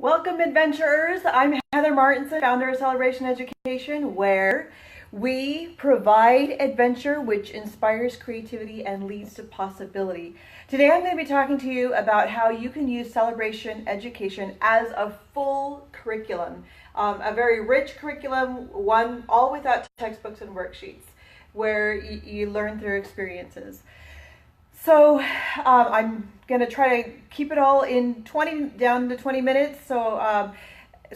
Welcome, adventurers. I'm Heather Martinson, founder of Celebration Education, where we provide adventure which inspires creativity and leads to possibility. Today I'm going to be talking to you about how you can use Celebration Education as a full curriculum, a very rich curriculum, one all without textbooks and worksheets, where you learn through experiences. So I'm going to try to keep it all in down to 20 minutes. So I'm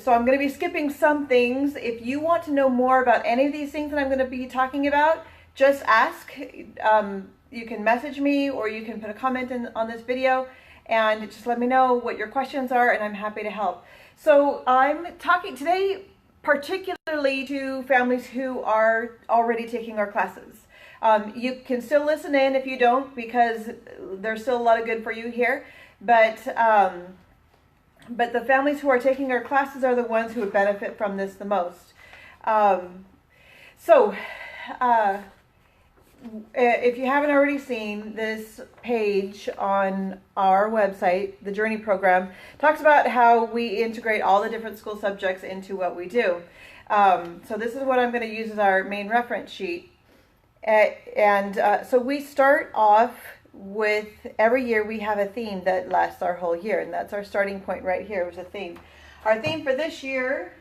going to be skipping some things. If you want to know more about any of these things that I'm going to be talking about, just ask. You can message me or you can put a comment on this video and just let me know what your questions are, and I'm happy to help. So I'm talking today particularly to families who are already taking our classes. You can still listen in if you don't, because there's still a lot of good for you here. But the families who are taking our classes are the ones who would benefit from this the most. If you haven't already seen this page on our website, the Journey program talks about how we integrate all the different school subjects into what we do. So this is what I'm going to use as our main reference sheet. So we start off with, every year we have a theme that lasts our whole year, and that's our starting point right here, was a theme. Our theme for this year,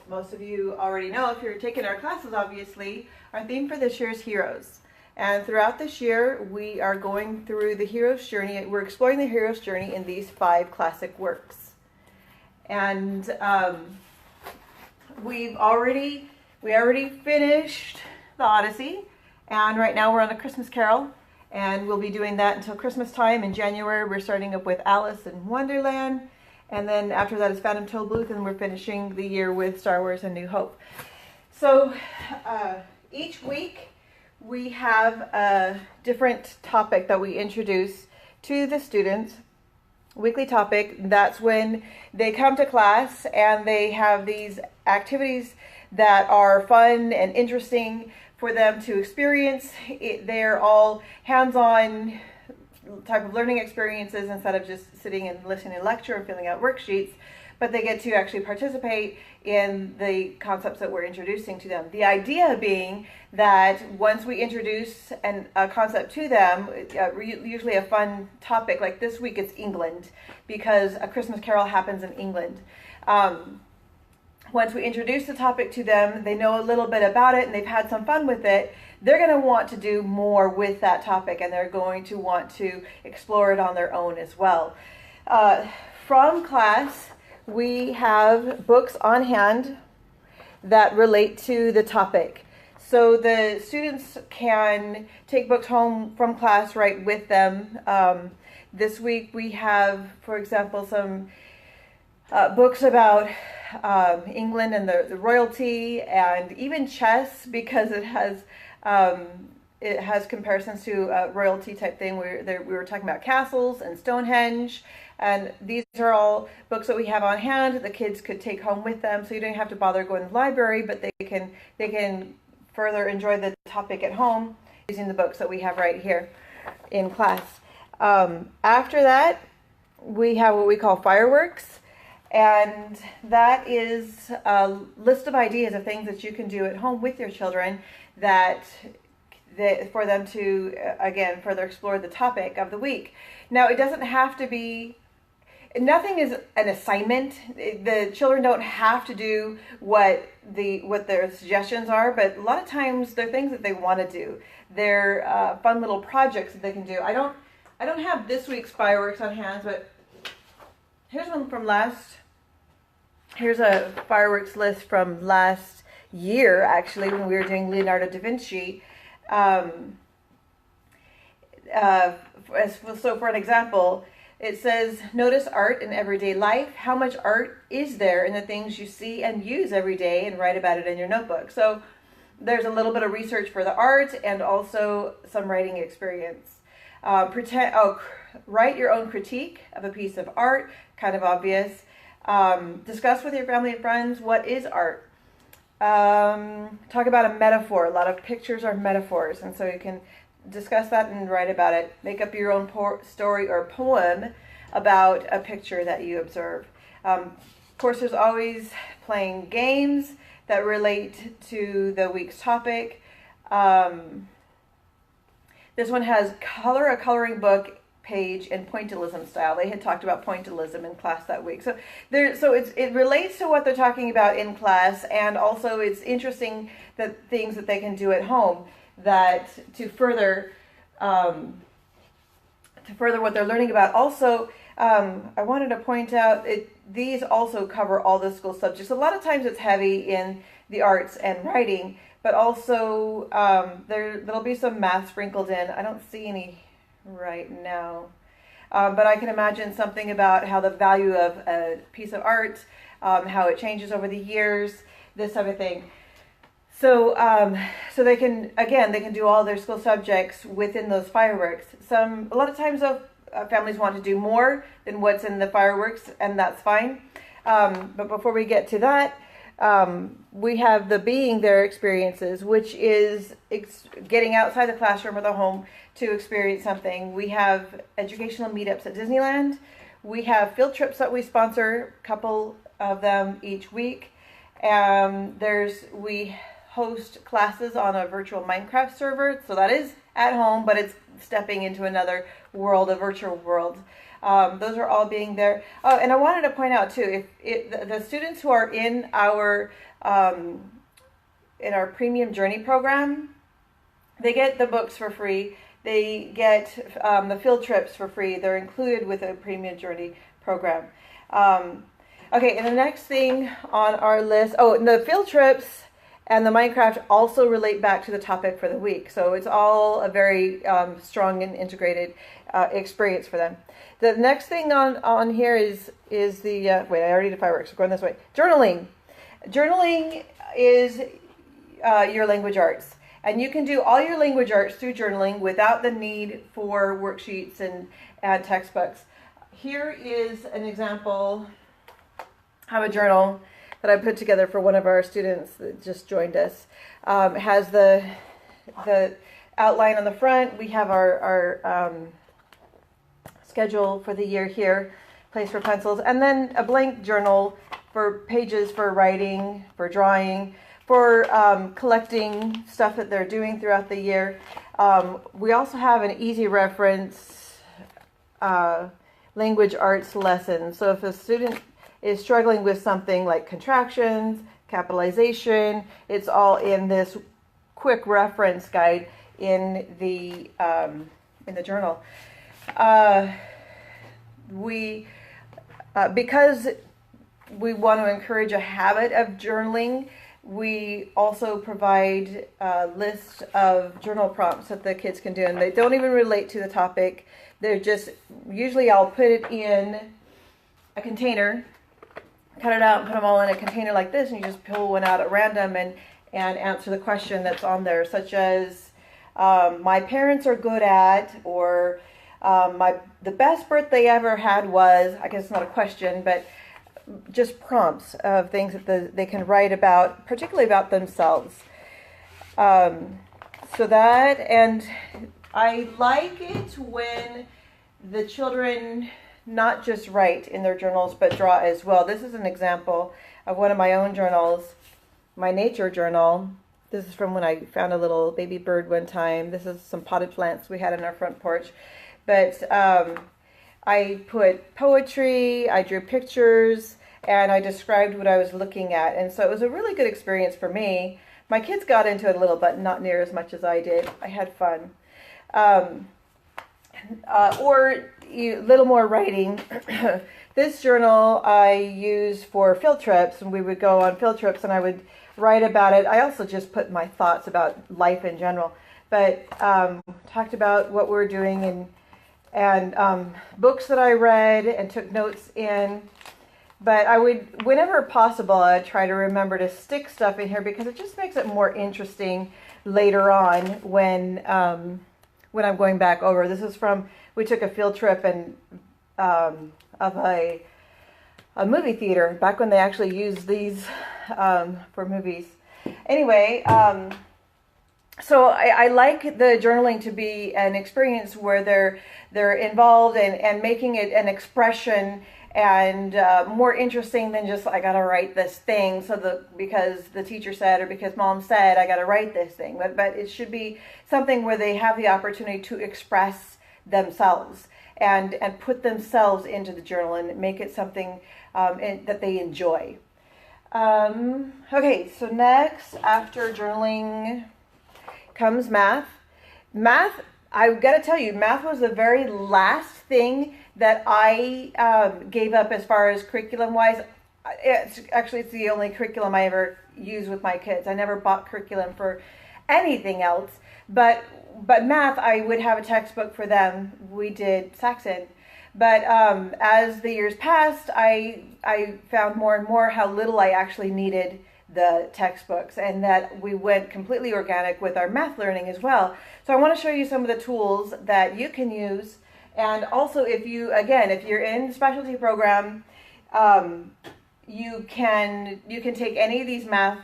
most of you already know if you're taking our classes obviously, our theme for this year is heroes. And throughout this year we are going through the hero's journey. We're exploring the hero's journey in these 5 classic works. And we already finished the Odyssey, and right now we're on a Christmas Carol, and we'll be doing that until Christmas time. In January we're starting up with Alice in Wonderland, and then after that is Phantom Tollbooth, and we're finishing the year with Star Wars: A New Hope. So each week we have a different topic that we introduce to the students. Weekly topic, that's when they come to class and they have these activities that are fun and interesting for them to experience. They're all hands-on type of learning experiences instead of just sitting and listening to lecture and filling out worksheets, but they get to actually participate in the concepts that we're introducing to them. The idea being that once we introduce a concept to them, usually a fun topic, like this week it's England, because A Christmas Carol happens in England. Once we introduce the topic to them, they know a little bit about it and they've had some fun with it, they're going to want to do more with that topic, and they're going to want to explore it on their own as well. From class, we have books on hand that relate to the topic. So the students can take books home from class right with them. This week we have, for example, some books about England and the royalty, and even chess, because it has comparisons to a royalty type thing. We were talking about castles and Stonehenge, and these are all books that we have on hand. The kids could take home with them, so you don't have to bother going to the library, but they can further enjoy the topic at home using the books that we have right here in class. After that, we have what we call fireworks. And that is a list of ideas of things that you can do at home with your children for them to, again, further explore the topic of the week. Now, it doesn't have to be, nothing is an assignment. The children don't have to do what their suggestions are, but a lot of times they're things that they want to do. They're fun little projects that they can do. I don't have this week's fireworks on hand, but here's one from here's a fireworks list from last year, actually, when we were doing Leonardo da Vinci. So for an example, it says, notice art in everyday life. How much art is there in the things you see and use every day, and write about it in your notebook. So there's a little bit of research for the art and also some writing experience. Write your own critique of a piece of art, kind of obvious. Discuss with your family and friends, what is art? Talk about a metaphor. A lot of pictures are metaphors, and so you can discuss that and write about it. Make up your own story or poem about a picture that you observe. Of course, there's always playing games that relate to the week's topic. This one has a coloring book page in pointillism style. They had talked about pointillism in class that week. So it relates to what they're talking about in class, and also it's interesting that things that they can do at home that to further what they're learning about. Also, I wanted to point out these also cover all the school subjects. A lot of times it's heavy in the arts and writing, but also there'll be some math sprinkled in. I don't see any right now, but I can imagine something about how the value of a piece of art, how it changes over the years, this type of thing. So they can do all their school subjects within those fireworks. A lot of times families want to do more than what's in the fireworks, and that's fine. But before we get to that, we have the being there experiences, which is getting outside the classroom or the home to experience something. We have educational meetups at Disneyland. We have field trips that we sponsor, a couple of them each week. We host classes on a virtual Minecraft server, so that is at home, but it's stepping into another world, a virtual world. Those are all being there. Oh, and I wanted to point out too, if the students who are in our Premium Journey program, they get the books for free. They get the field trips for free. They're included with a Premium Journey program. Okay, and the next thing on our list, and the field trips and the Minecraft also relate back to the topic for the week. So it's all a very strong and integrated experience for them. The next thing on here is the, wait, I already did fireworks, so going this way. Journaling. Journaling is your language arts. And you can do all your language arts through journaling without the need for worksheets and textbooks. Here is an example of a journal that I put together for one of our students that just joined us. It has the outline on the front. We have our schedule for the year here, place for pencils, and then a blank journal for pages for writing, for drawing, for collecting stuff that they're doing throughout the year. We also have an easy reference language arts lesson. So if a student is struggling with something like contractions, capitalization, it's all in this quick reference guide in the journal. Because we want to encourage a habit of journaling, we also provide a list of journal prompts that the kids can do, and they don't even relate to the topic. They're just, usually I'll put it in a container, cut it out and put them all in a container like this, and you just pull one out at random and answer the question that's on there, such as my parents are good at, or the best birthday I ever had was, I guess it's not a question, but just prompts of things that they can write about, particularly about themselves. So that, and I like it when the children not just write in their journals, but draw as well. This is an example of one of my own journals, my nature journal. This is from when I found a little baby bird one time. This is some potted plants we had in our front porch. But I put poetry, I drew pictures, and I described what I was looking at. And so it was a really good experience for me. My kids got into it a little, but not near as much as I did. I had fun. Or a little more writing. This journal I use for field trips, and we would go on field trips and I would write about it. I also just put my thoughts about life in general, but talked about what we were doing and books that I read and took notes in. But I would, whenever possible, I'd try to remember to stick stuff in here because it just makes it more interesting later on when I'm going back over. This is from, we took a field trip and of a movie theater back when they actually used these for movies. Anyway, so I like the journaling to be an experience where they're involved and making it an expression and more interesting than just I gotta write this thing because the teacher said or because mom said I gotta write this thing. But it should be something where they have the opportunity to express themselves and put themselves into the journal and make it something that they enjoy. Okay, so next after journaling comes math. Math, I've got to tell you, math was the very last thing that I gave up as far as curriculum-wise. It's the only curriculum I ever used with my kids. I never bought curriculum for anything else. But math, I would have a textbook for them. We did Saxon. But as the years passed, I found more and more how little I actually needed the textbooks, and that we went completely organic with our math learning as well. So I want to show you some of the tools that you can use. And also, if you're in the specialty program, you can take any of these math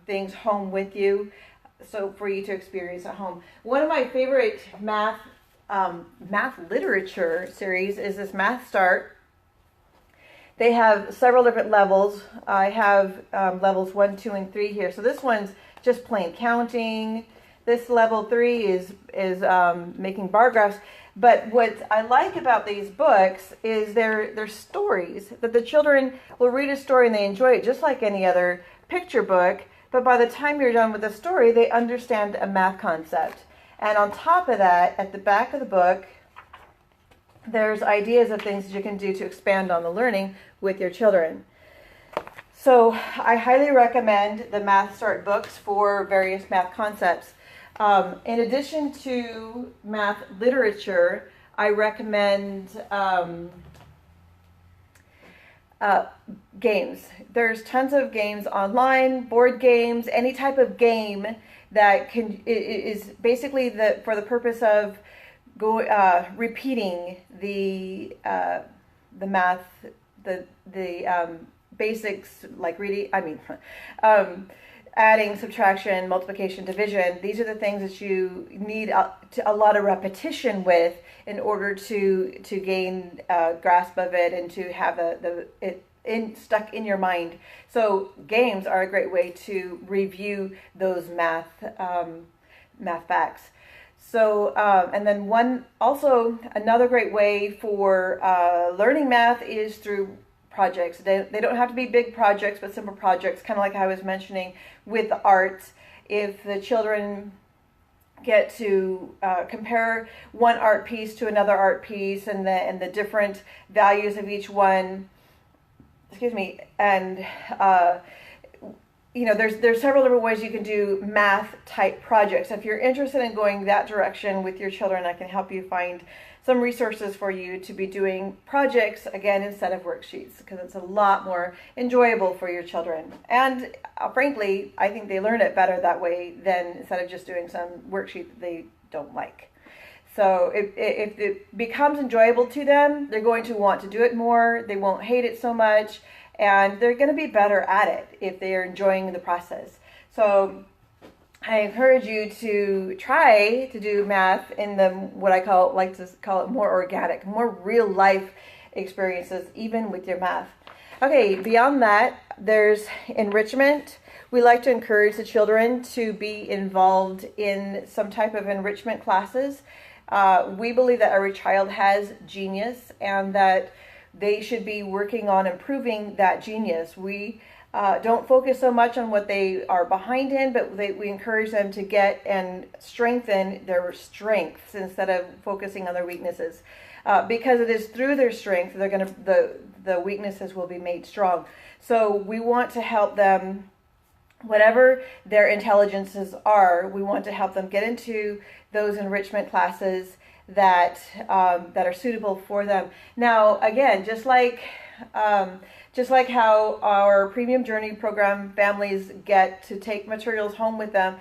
things home with you, so for you to experience at home. One of my favorite math literature series is this Math Start. They have several different levels. I have levels 1, 2, and 3 here. So this one's just plain counting. This level 3 is making bar graphs. But what I like about these books is they're stories that the children will read a story and they enjoy it just like any other picture book. But by the time you're done with the story, they understand a math concept. And on top of that, at the back of the book, there's ideas of things that you can do to expand on the learning with your children. So I highly recommend the Math Start books for various math concepts. In addition to math literature, I recommend games. There's tons of games online, board games, any type of game that is basically for the purpose of repeating the math, the basics, like adding, subtraction, multiplication, division. These are the things that you need a lot of repetition with in order to gain a grasp of it and to have it stuck in your mind. So games are a great way to review those math facts. So, and then another great way for learning math is through projects. They don't have to be big projects, but simple projects, kind of like I was mentioning with the arts. If the children get to compare one art piece to another art piece and the different values of each one, and there's several different ways you can do math type projects. If you're interested in going that direction with your children, I can help you find some resources for you to be doing projects, again, instead of worksheets, because it's a lot more enjoyable for your children. And frankly, I think they learn it better that way than instead of just doing some worksheet that they don't like. So if it becomes enjoyable to them, they're going to want to do it more. They won't hate it so much, and they're going to be better at it if they are enjoying the process. So I encourage you to try to do math in what I like to call it more organic, more real life experiences, even with your math. Okay, beyond that, there's enrichment. We like to encourage the children to be involved in some type of enrichment classes. We believe that every child has genius and that they should be working on improving that genius. We don't focus so much on what they are behind in, but we encourage them to get and strengthen their strengths instead of focusing on their weaknesses. Because it is through their strength the weaknesses will be made strong. So we want to help them, whatever their intelligences are, we want to help them get into those enrichment classes that are suitable for them. Now, again, just like how our Premium Journey program families get to take materials home with them,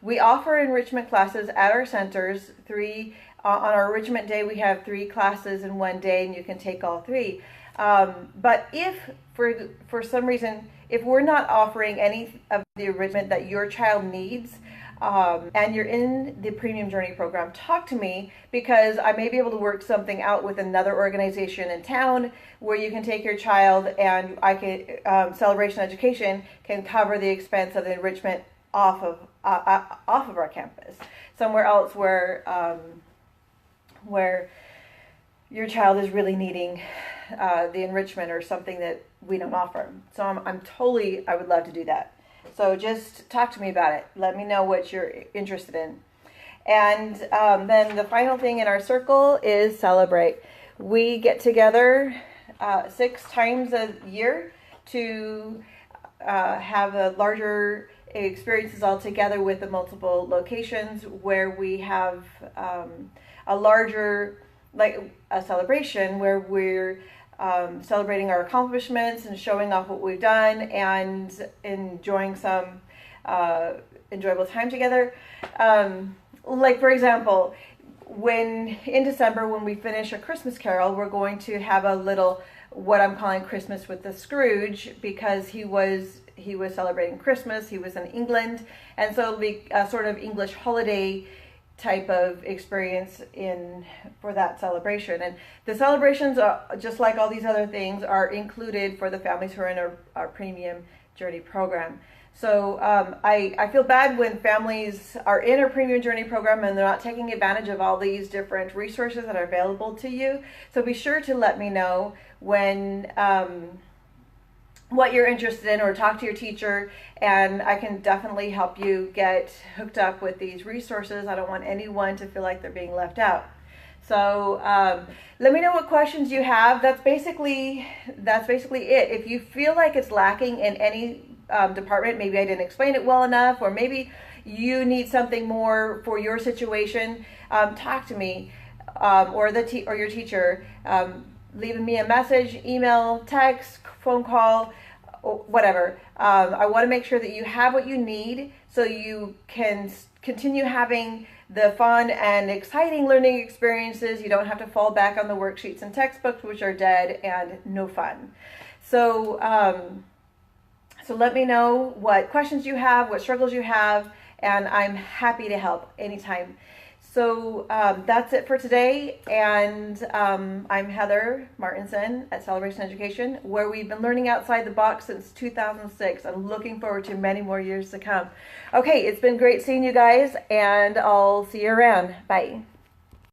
we offer enrichment classes at our centers. On our enrichment day, we have 3 classes in one day, and you can take all 3. But if for some reason, if we're not offering any of the enrichment that your child needs, and you're in the Premium Journey program, talk to me, because I may be able to work something out with another organization in town where you can take your child, and I can Celebration Education can cover the expense of the enrichment off of our campus, somewhere else where your child is really needing the enrichment or something that we don't offer. So I would love to do that. So just talk to me about it. Let me know what you're interested in. And then the final thing in our circle is celebrate. We get together 6 times a year to have a larger experiences all together with the multiple locations, where we have a larger, like a celebration where we're celebrating our accomplishments and showing off what we've done and enjoying some enjoyable time together. Like, for example, in December, when we finish a Christmas Carol, we're going to have a little, what I'm calling Christmas with the Scrooge, because he was celebrating Christmas. He was in England, and so it'll be a sort of English holiday type of experience for that celebration. And the celebrations, just like all these other things, are included for the families who are in our Premium Journey program. So I feel bad when families are in a Premium Journey program and they're not taking advantage of all these different resources that are available to you. So be sure to let me know when what you're interested in, or talk to your teacher, and I can definitely help you get hooked up with these resources. I don't want anyone to feel like they're being left out. So let me know what questions you have. That's basically it. If you feel like it's lacking in any department, maybe I didn't explain it well enough, or maybe you need something more for your situation, talk to me or your teacher. Leaving me a message, email, text, phone call, whatever. I want to make sure that you have what you need so you can continue having the fun and exciting learning experiences. You don't have to fall back on the worksheets and textbooks, which are dead and no fun. So, so let me know what questions you have, what struggles you have, and I'm happy to help anytime. So that's it for today, and I'm Heather Martinson at Celebration Education, where we've been learning outside the box since 2006. I'm looking forward to many more years to come. Okay, it's been great seeing you guys, and I'll see you around. Bye.